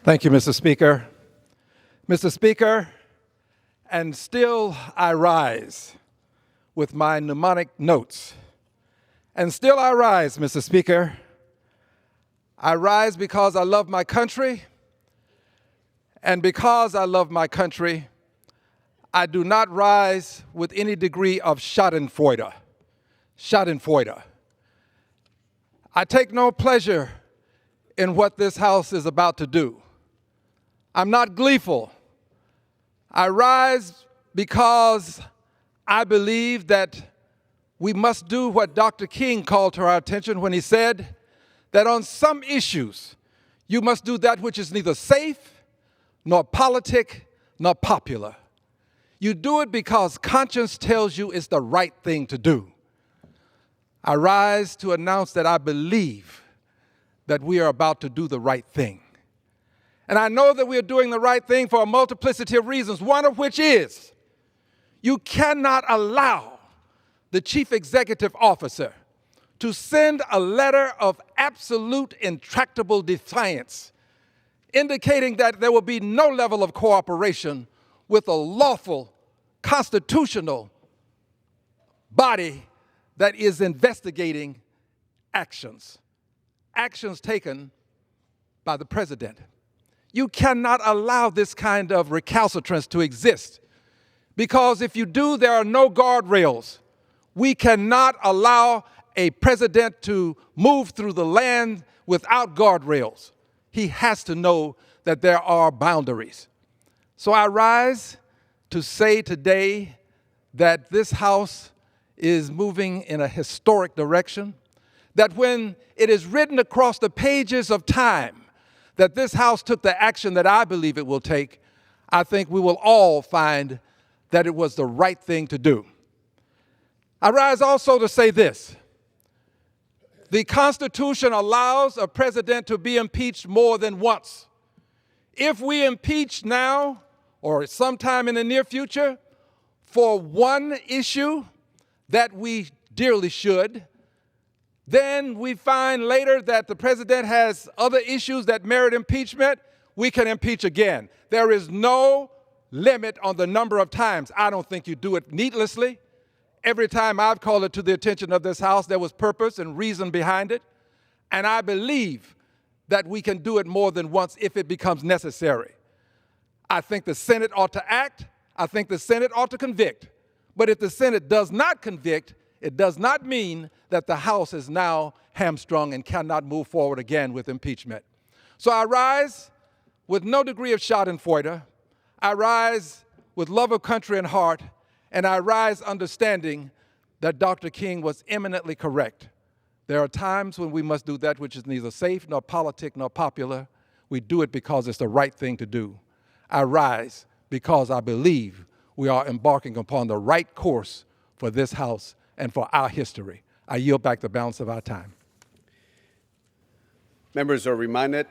Thank you, Mr. Speaker. Mr. Speaker, and still I rise with my mnemonic notes. And still I rise, Mr. Speaker. I rise because I love my country, and because I love my country, I do not rise with any degree of Schadenfreude. Schadenfreude. I take no pleasure in what this House is about to do. I'm not gleeful. I rise because I believe that we must do what Dr. King called to our attention when he said that on some issues, you must do that which is neither safe, nor politic, nor popular. You do it because conscience tells you it's the right thing to do. I rise to announce that I believe that we are about to do the right thing. And I know that we are doing the right thing for a multiplicity of reasons, one of which is you cannot allow the chief executive officer to send a letter of absolute intractable defiance, indicating that there will be no level of cooperation with a lawful, constitutional body that is investigating actions taken by the president. You cannot allow this kind of recalcitrance to exist, because if you do, there are no guardrails. We cannot allow a president to move through the land without guardrails. He has to know that there are boundaries. So I rise to say today that this House is moving in a historic direction, that when it is written across the pages of time that this House took the action that I believe it will take, I think we will all find that it was the right thing to do. I rise also to say this. The Constitution allows a president to be impeached more than once. If we impeach now or sometime in the near future for one issue that we dearly should, then we find later that the president has other issues that merit impeachment, we can impeach again. There is no limit on the number of times. I don't think you do it needlessly. Every time I've called it to the attention of this House, there was purpose and reason behind it. And I believe that we can do it more than once if it becomes necessary. I think the Senate ought to act. I think the Senate ought to convict. But if the Senate does not convict, it does not mean that the House is now hamstrung and cannot move forward again with impeachment. So I rise with no degree of Schadenfreude. I rise with love of country and heart, and I rise understanding that Dr. King was eminently correct. There are times when we must do that which is neither safe, nor politic, nor popular. We do it because it's the right thing to do. I rise because I believe we are embarking upon the right course for this House and for our history. I yield back the balance of our time. Members are reminded